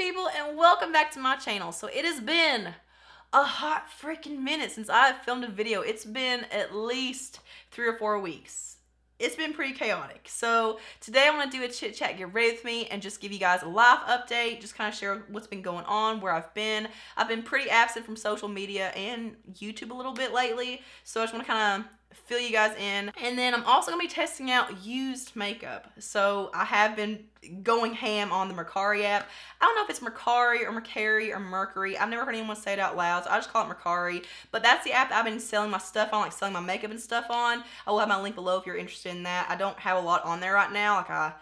people, and welcome back to my channel. So it has been a hot freaking minute since I've filmed a video. It's been at least 3 or 4 weeks. It's been pretty chaotic. So today I want to do a chit chat get ready with me and just give you guys a live update, just kind of share what's been going on, where I've been. I've been pretty absent from social media and YouTube a little bit lately, so I just want to kind of fill you guys in. And then I'm also going to be testing out used makeup. So I have been going ham on the MERCARI app. I don't know if it's MERCARI or MERCARI or MERCARI. I've never heard anyone say it out loud, so I just call it MERCARI. But that's the app that I've been selling my stuff on, like selling my makeup and stuff on. I will have my link below if you're interested in that. I don't have a lot on there right now.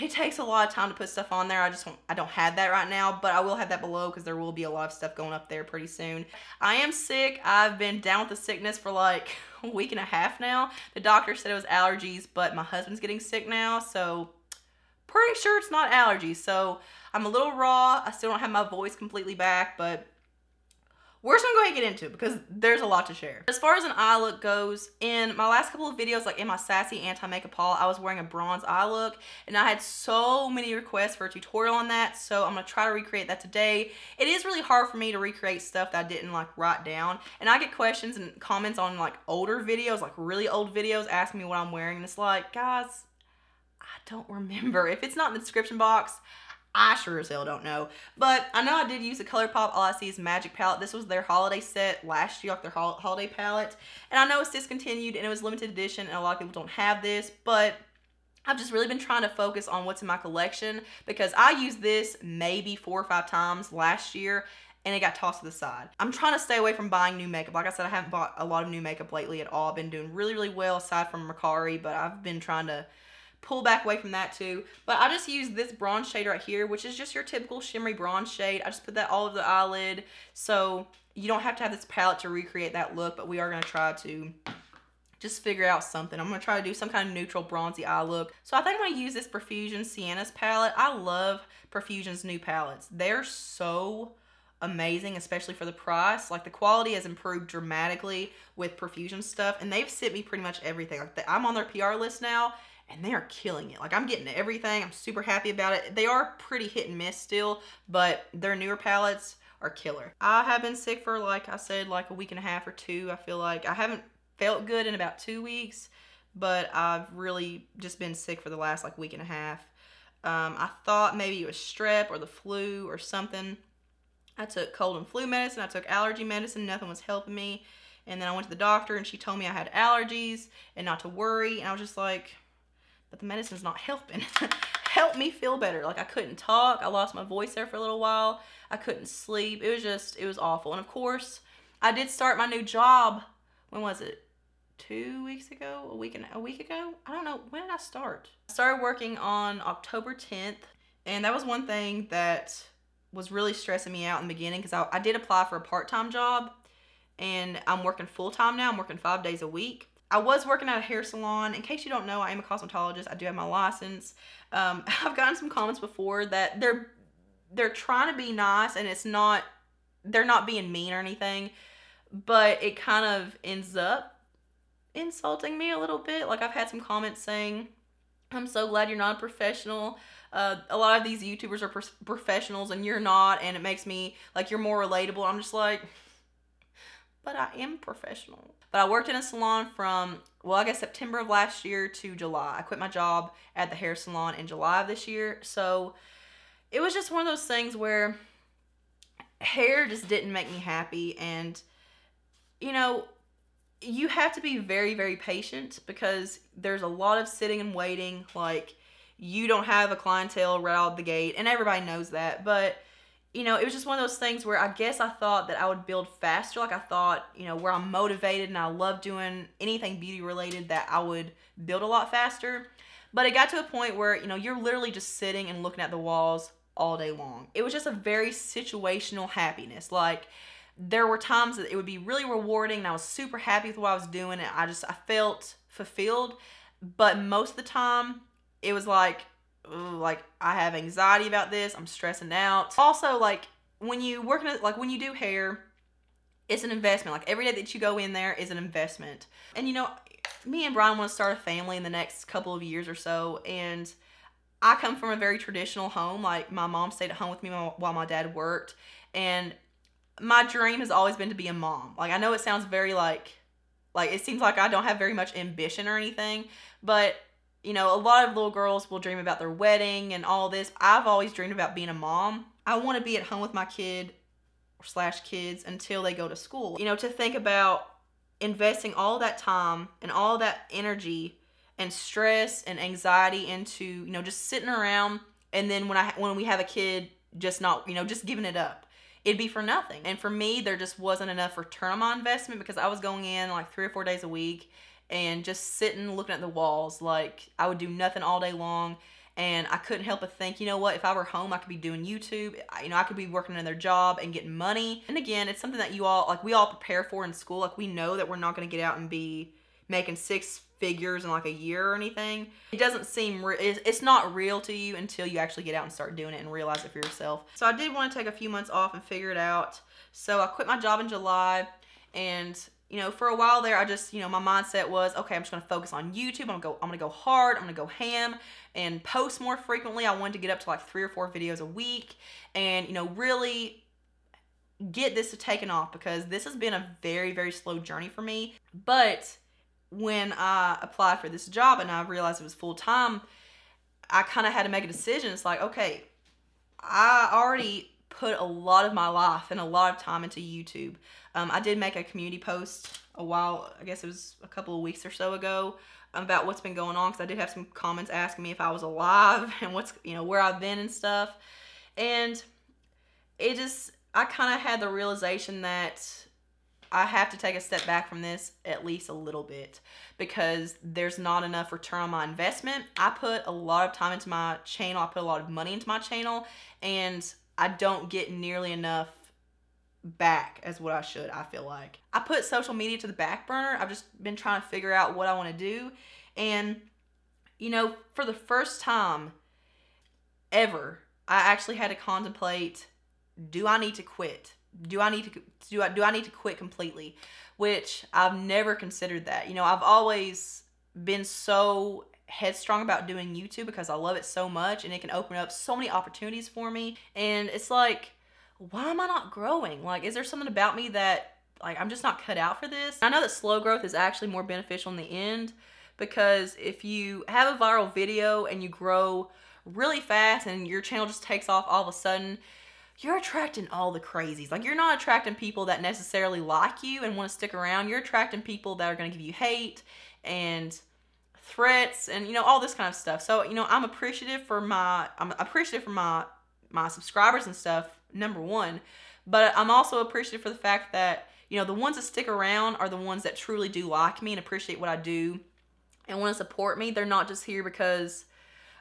It takes a lot of time to put stuff on there. I don't have that right now, but I will have that below because there will be a lot of stuff going up there pretty soon. I am sick. I've been down with the sickness for like a week and a half now. The doctor said it was allergies, but my husband's getting sick now, so pretty sure it's not allergies. So I'm a little raw. I still don't have my voice completely back, but we're just gonna go ahead and get into it because there's a lot to share. As far as an eye look goes, in my last couple of videos, like in my sassy anti-makeup haul, I was wearing a bronze eye look, and I had so many requests for a tutorial on that, so I'm gonna try to recreate that today. It is really hard for me to recreate stuff that I didn't like write down, and I get questions and comments on like older videos, like really old videos, asking me what I'm wearing, and it's like, guys, I don't remember. If it's not in the description box, I sure as hell don't know. But I know I did use the Colourpop All I See Is Magic palette. This was their holiday set last year, like their holiday palette. And I know it's discontinued and it was limited edition and a lot of people don't have this, but I've just really been trying to focus on what's in my collection because I used this maybe 4 or 5 times last year and it got tossed to the side. I'm trying to stay away from buying new makeup. Like I said, I haven't bought a lot of new makeup lately at all. I've been doing really, really well aside from MERCARI, but I've been trying to pull back away from that too. But I just use this bronze shade right here, which is just your typical shimmery bronze shade. I just put that all over the eyelid, so you don't have to have this palette to recreate that look, but we are going to try to just figure out something. I'm going to try to do some kind of neutral bronzy eye look. So I think I'm going to use this Profusion Sienna's palette. I love Profusion's new palettes. They're so amazing, especially for the price. Like the quality has improved dramatically with Profusion stuff, and they've sent me pretty much everything. Like I'm on their PR list now, and they are killing it. Like I'm getting everything. I'm super happy about it. They are pretty hit and miss still, but their newer palettes are killer. I have been sick for, like I said, like a week and a half or 2. I feel like I haven't felt good in about 2 weeks, but I've really just been sick for the last like week and a half. I thought maybe it was strep or the flu or something. I took cold and flu medicine. I took allergy medicine. Nothing was helping me. And then I went to the doctor and she told me I had allergies and not to worry. And I was just like, but the medicine's not helping. Help me feel better. Like I couldn't talk. I lost my voice there for a little while. I couldn't sleep. It was awful. And of course, I did start my new job. When was it? 2 weeks ago? A week ago? I don't know. When did I start? I started working on October 10th. And that was one thing that was really stressing me out in the beginning because I did apply for a part-time job. And I'm working full-time now. I'm working 5 days a week. I was working at a hair salon. In case you don't know, I am a cosmetologist. I do have my license. I've gotten some comments before that they're trying to be nice and they're not being mean or anything, but it kind of ends up insulting me a little bit. Like I've had some comments saying, I'm so glad you're not a professional. A lot of these YouTubers are professionals and you're not, and it makes me like you're more relatable. I'm just like, but I am professional. But I worked in a salon from, well, I guess September of last year to July. I quit my job at the hair salon in July of this year. So it was just one of those things where hair just didn't make me happy. And, you know, you have to be very, very patient because there's a lot of sitting and waiting. Like, you don't have a clientele right out the gate, and everybody knows that. But you know, it was just one of those things where I guess I thought that I would build faster. Like I thought, you know, where I'm motivated and I love doing anything beauty related, that I would build a lot faster. But it got to a point where, you know, you're literally just sitting and looking at the walls all day long. It was just a very situational happiness. Like there were times that it would be really rewarding and I was super happy with what I was doing and I felt fulfilled. But most of the time it was like, ooh, like I have anxiety about this. I'm stressing out. Also, like when you work in when you do hair, it's an investment. Like every day that you go in there is an investment. And you know, me and Brian want to start a family in the next couple of years or so, and I come from a very traditional home. Like, my mom stayed at home with me while my dad worked, and my dream has always been to be a mom. Like, I know it sounds very like it seems like I don't have very much ambition or anything, but you know, a lot of little girls will dream about their wedding and all this. I've always dreamed about being a mom. I want to be at home with my kid / kids until they go to school. You know, to think about investing all that time and all that energy and stress and anxiety into, you know, just sitting around, and then when we have a kid, just not, you know, just giving it up. It'd be for nothing. And for me, there just wasn't enough return on my investment, because I was going in like 3 or 4 days a week and just sitting looking at the walls. Like, I would do nothing all day long, and I couldn't help but think, you know what, if I were home, I could be doing YouTube. You know, I could be working another job and getting money. And again, it's something that you all, like, we all prepare for in school. Like, we know that we're not going to get out and be making 6 figures in like a year or anything. It doesn't seem it's not real to you until you actually get out and start doing it and realize it for yourself. So I did want to take a few months off and figure it out. So I quit my job in July, and you know, for a while there, I just, you know, my mindset was, okay, I'm just gonna focus on YouTube. I'm gonna go hard. I'm gonna go ham and post more frequently. I wanted to get up to like 3 or 4 videos a week, and you know, really get this taken off, because this has been a very, very slow journey for me. But when I applied for this job and I realized it was full time, I kind of had to make a decision. It's like, okay, I already put a lot of my life and a lot of time into YouTube. I did make a community post a while, I guess it was a couple of weeks or so ago, about what's been going on, because I did have some comments asking me if I was alive and what's, you know, where I've been and stuff. And it just, I kind of had the realization that I have to take a step back from this at least a little bit, because there's not enough return on my investment. I put a lot of time into my channel. I put a lot of money into my channel, and I don't get nearly enough back as what I should, I feel like. I put social media to the back burner. I've just been trying to figure out what I want to do. And, you know, for the first time ever, I actually had to contemplate, do I need to quit? Do I need to quit completely? Which I've never considered that. You know, I've always been so headstrong about doing YouTube because I love it so much, and it can open up so many opportunities for me. And it's like, why am I not growing? Like, is there something about me that, like, I'm just not cut out for this? I know that slow growth is actually more beneficial in the end, because if you have a viral video and you grow really fast and your channel just takes off all of a sudden, you're attracting all the crazies. Like, you're not attracting people that necessarily like you and want to stick around. You're attracting people that are going to give you hate and threats and, you know, all this kind of stuff. So, you know, I'm appreciative for my subscribers and stuff, number one, but I'm also appreciative for the fact that, you know, the ones that stick around are the ones that truly do like me and appreciate what I do and want to support me. They're not just here because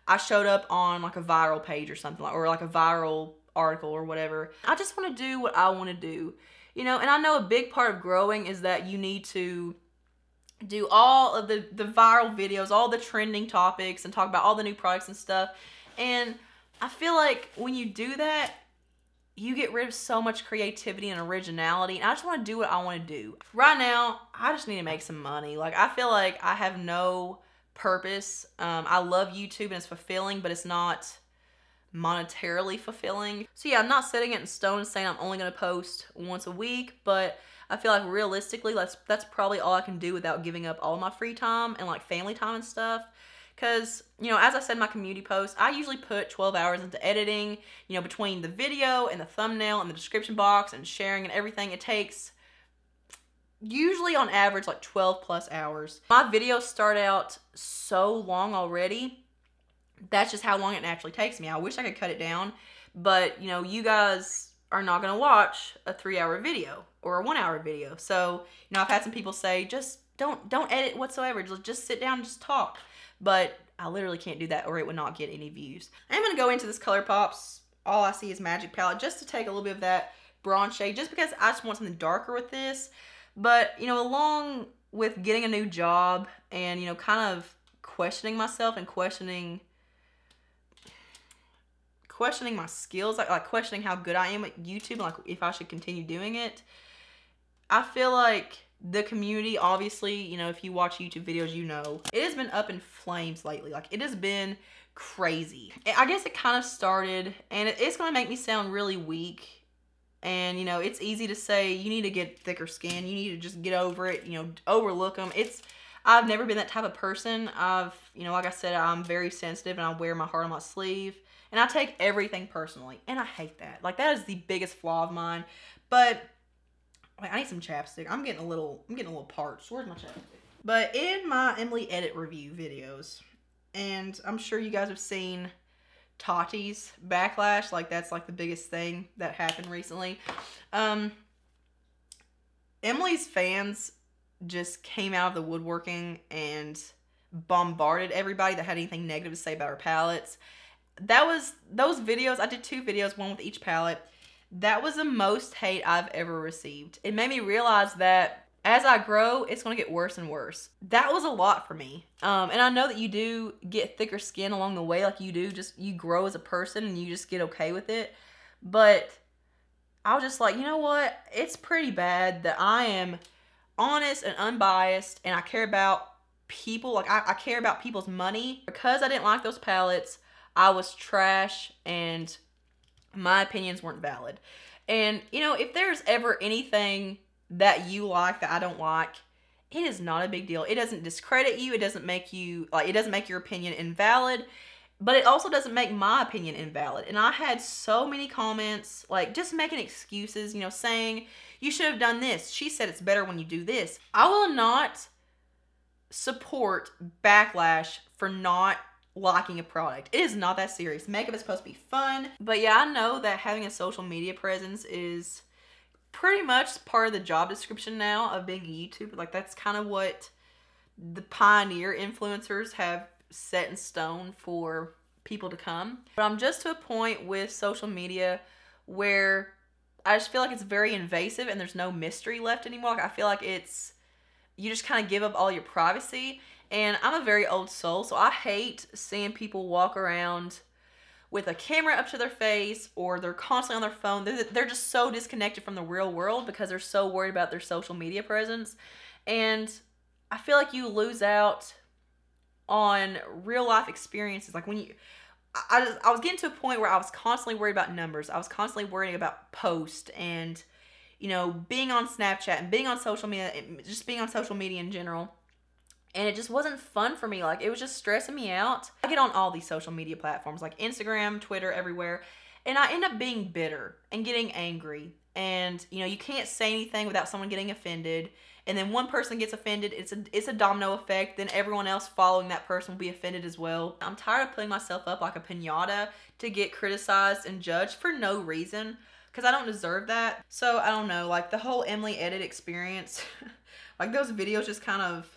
I showed up on like a viral page or something, or like a viral article or whatever. I just want to do what I want to do, you know. And I know a big part of growing is that you need to do all of the viral videos, all the trending topics, and talk about all the new products and stuff. And I feel like when you do that, you get rid of so much creativity and originality, and I just want to do what I want to do. Right now, I just need to make some money. Like, I feel like I have no purpose. I love YouTube and it's fulfilling, but it's not monetarily fulfilling. So yeah, I'm not setting it in stone saying I'm only going to post once a week, but I feel like realistically that's probably all I can do without giving up all my free time and like family time and stuff. Because, you know, as I said in my community post, I usually put 12 hours into editing, you know, between the video and the thumbnail and the description box and sharing and everything. It takes usually on average like 12 plus hours. My videos start out so long already. That's just how long it actually takes me. I wish I could cut it down, but you know, you guys are not going to watch a 3-hour video or a 1-hour video. So, you know, I've had some people say, just don't edit whatsoever. Just sit down and just talk. But I literally can't do that or it would not get any views. I'm going to go into this Colourpop's All I See Is Magic palette just to take a little bit of that bronze shade, just because I just want something darker with this. But, you know, along with getting a new job and, you know, kind of questioning myself and questioning my skills, like questioning how good I am at YouTube and like if I should continue doing it, I feel like the community, obviously, you know, if you watch YouTube videos, you know, it has been up in flames lately. Like, it has been crazy. I guess it kind of started, and it's going to make me sound really weak. And, you know, it's easy to say you need to get thicker skin. You need to just get over it, you know, overlook them. I've never been that type of person. You know, like I said, I'm very sensitive and I wear my heart on my sleeve. And I take everything personally. And I hate that. Like, that is the biggest flaw of mine. But, wait, I need some chapstick. I'm getting a little parched. Where's my chapstick? But in my Emily Edit review videos, and I'm sure you guys have seen Tati's backlash, like that's like the biggest thing that happened recently. Emily's fans just came out of the woodworking and bombarded everybody that had anything negative to say about her palettes. Those videos, I did 2 videos, one with each palette. That was the most hate I've ever received. It made me realize that as I grow, it's going to get worse and worse. That was a lot for me. And I know that you do get thicker skin along the way, like you grow as a person and you just get okay with it. But I was just like, you know what? It's pretty bad that I am honest and unbiased and I care about people. Like I care about people's money. Because I didn't like those palettes, I was trash and my opinions weren't valid. And, you know, if there's ever anything that you like that I don't like, it is not a big deal. It doesn't discredit you. It doesn't make you, like, it doesn't make your opinion invalid, but it also doesn't make my opinion invalid. And I had so many comments, like, just making excuses, you know, saying, you should have done this. She said it's better when you do this. I will not support backlash for not liking a product. It is not that serious. Makeup is supposed to be fun. But yeah, I know that having a social media presence is pretty much part of the job description now of being a YouTuber. Like, that's kind of what the pioneer influencers have set in stone for people to come. But I'm just to a point with social media where I just feel like it's very invasive and there's no mystery left anymore. Like, I feel like you just kind of give up all your privacy. And I'm a very old soul, so I hate seeing people walk around with a camera up to their face, or they're constantly on their phone. They're just so disconnected from the real world because they're so worried about their social media presence. And I feel like you lose out on real life experiences. Like, when I was getting to a point where I was constantly worried about numbers. I was constantly worrying about posts and, you know, being on Snapchat and being on social media, just being on social media in general. And it just wasn't fun for me. Like, it was just stressing me out. I get on all these social media platforms like Instagram, Twitter, everywhere. And I end up being bitter and getting angry. And, you know, you can't say anything without someone getting offended. And then one person gets offended. It's a domino effect. Then everyone else following that person will be offended as well. I'm tired of putting myself up like a piñata to get criticized and judged for no reason, because I don't deserve that. So, I don't know. Like, the whole Emily Edit experience, like, those videos just kind of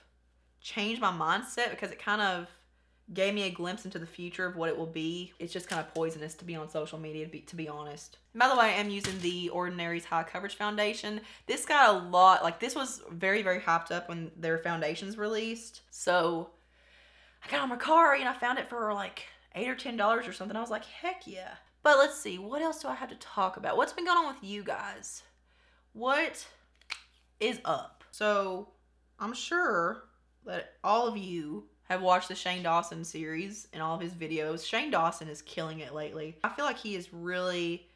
changed my mindset, because it kind of gave me a glimpse into the future of what it will be. It's just kind of poisonous to be on social media, to be honest. And by the way, I'm using the Ordinary's High Coverage Foundation. This got a lot, like, this was very, very hyped up when their foundations released. So I got on MERCARI and I found it for like $8 or $10 or something. I was like, heck yeah. But let's see, what else do I have to talk about? What's been going on with you guys? What is up? So I'm sure that all of you have watched the Shane Dawson series and all of his videos. Shane Dawson is killing it lately. I feel like he is really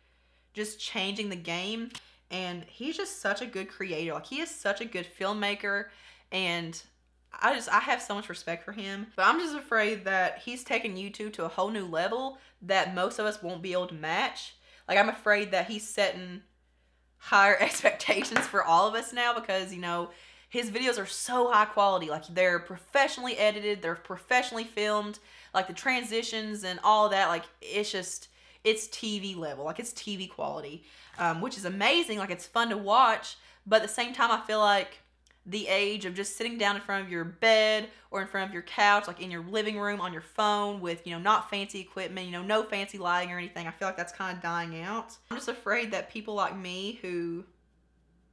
just changing the game, and he's just such a good creator. Like, he is such a good filmmaker, and I have so much respect for him. But I'm just afraid that he's taking YouTube to a whole new level that most of us won't be able to match. Like, I'm afraid that he's setting higher expectations for all of us now, because, you know, his videos are so high quality. Like, they're professionally edited, they're professionally filmed, like the transitions and all of that. Like, it's TV level, like it's TV quality, which is amazing. Like, it's fun to watch, but at the same time, I feel like the age of just sitting down in front of your bed or in front of your couch, like in your living room on your phone with, you know, not fancy equipment, you know, no fancy lighting or anything, I feel like that's kind of dying out. I'm just afraid that people like me who,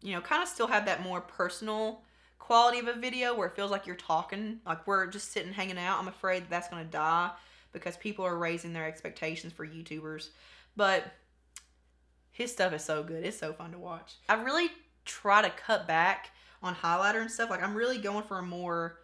you know, kind of still have that more personal quality of a video where it feels like you're talking, like we're just sitting hanging out, I'm afraid that's going to die because people are raising their expectations for YouTubers. But his stuff is so good. It's so fun to watch. I really try to cut back on highlighter and stuff. Like, I'm really going for a more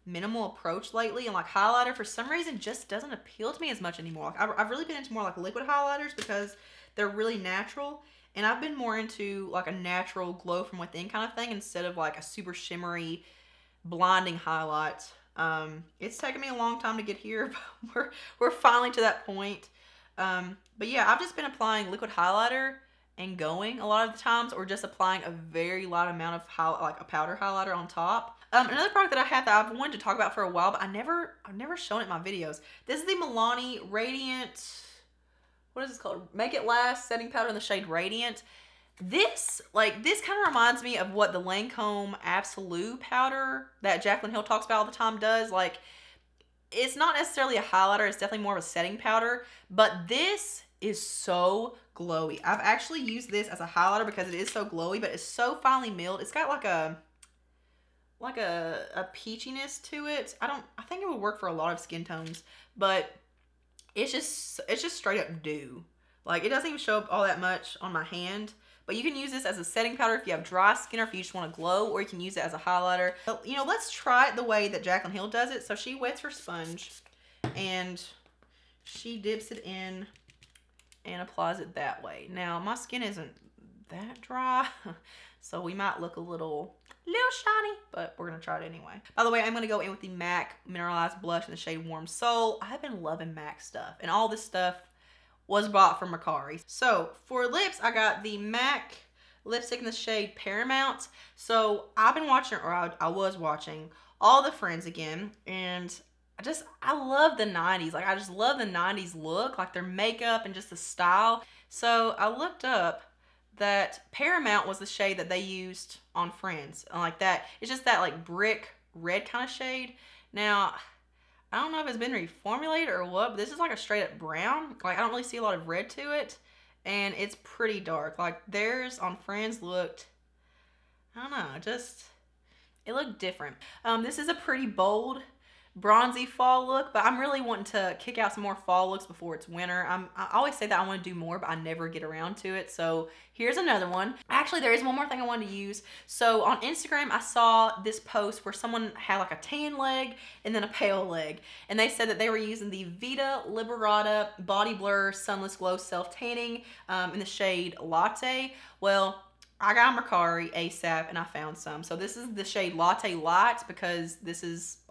minimal approach lately, and like highlighter for some reason just doesn't appeal to me as much anymore. Like I've really been into more like liquid highlighters because they're really natural, and I've been more into like a natural glow from within kind of thing instead of like a super shimmery blinding highlight. It's taken me a long time to get here, but we're finally to that point. But yeah, I've just been applying liquid highlighter and going a lot of the times, or just applying a very light amount of like a powder highlighter on top. Another product that I have that I've wanted to talk about for a while, but I've never shown it in my videos. This is the Milani Radiant, what is this called? Make It Last setting powder in the shade Radiant. This kind of reminds me of what the Lancome Absolute powder that Jaclyn Hill talks about all the time does. Like, it's not necessarily a highlighter, it's definitely more of a setting powder, but this is so glowy. I've actually used this as a highlighter because it is so glowy, but it's so finely milled. It's got like a peachiness to it. I think it would work for a lot of skin tones, but it's just straight up dew. Like, it doesn't even show up all that much on my hand. But you can use this as a setting powder if you have dry skin or if you just want to glow, or you can use it as a highlighter. But, you know, let's try it the way that Jaclyn Hill does it. So she wets her sponge and she dips it in and applies it that way. Now, my skin isn't that dry, so we might look a little shiny, but we're going to try it anyway. By the way, I'm going to go in with the MAC Mineralized Blush in the shade Warm Soul. I've been loving MAC stuff, and all this stuff was bought from MERCARI. So for lips, I got the MAC lipstick in the shade Paramount. So I've been watching, or I was watching All the Friends again, and I love the 90s. Like, I just love the 90s look, like their makeup and just the style. So I looked up that Paramount was the shade that they used on Friends. And like that, it's just that like brick red kind of shade. Now, I don't know if it's been reformulated or what, but this is like a straight up brown. Like, I don't really see a lot of red to it, and it's pretty dark. Like, theirs on Friends looked, I don't know, it looked different. This is a pretty bold bronzy fall look, but I'm really wanting to kick out some more fall looks before it's winter. I always say that I want to do more, but I never get around to it. So here's another one. Actually, there is one more thing I wanted to use. So on Instagram, I saw this post where someone had like a tan leg and then a pale leg, and they said that they were using the Vita Liberata Body Blur Sunless Glow Self Tanning in the shade Latte. Well, I got MERCARI ASAP and I found some. So this is the shade Latte Light because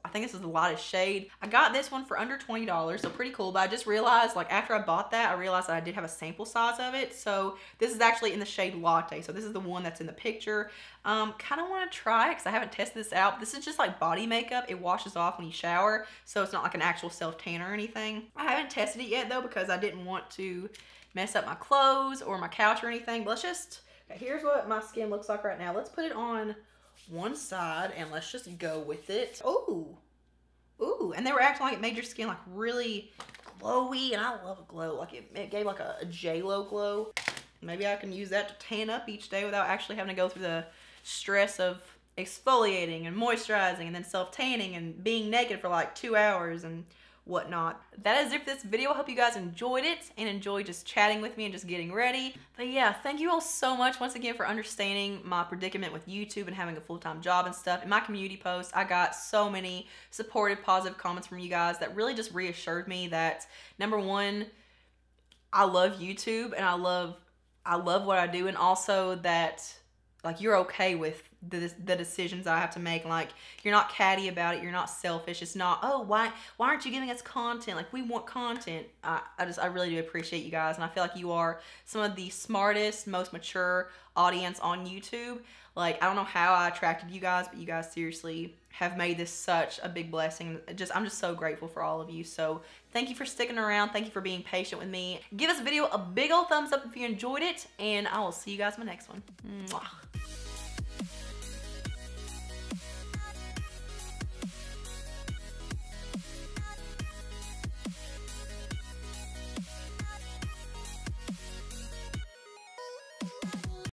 I think this is the lightest shade. I got this one for under $20, so pretty cool. But I just realized, like, after I bought that, I realized that I did have a sample size of it. So this is actually in the shade Latte. So this is the one that's in the picture. Kind of want to try it because I haven't tested this out. This is just like body makeup. It washes off when you shower, so it's not like an actual self-tan or anything. I haven't tested it yet, though, because I didn't want to mess up my clothes or my couch or anything. But let's just, okay, here's what my skin looks like right now. Let's put it on one side and let's just go with it. Ooh, and they were acting like it made your skin like really glowy, and I love a glow. Like it gave like a J-Lo glow. Maybe I can use that to tan up each day without actually having to go through the stress of exfoliating and moisturizing and then self-tanning and being naked for like 2 hours and whatnot. That is it for this video. I hope you guys enjoyed it and enjoyed just chatting with me and just getting ready. But yeah, thank you all so much once again for understanding my predicament with YouTube and having a full-time job and stuff. In my community post, I got so many supportive, positive comments from you guys that really just reassured me that, number one, I love YouTube and I love what I do, and also that like you're okay with the decisions I have to make. Like, you're not catty about it. You're not selfish. It's not, oh, why aren't you giving us content? Like, we want content. I really do appreciate you guys. And I feel like you are some of the smartest, most mature audience on YouTube. Like, I don't know how I attracted you guys, but you guys seriously have made this such a big blessing. I'm just so grateful for all of you. So thank you for sticking around. Thank you for being patient with me. Give this video a big old thumbs up if you enjoyed it, and I will see you guys in my next one. Mwah.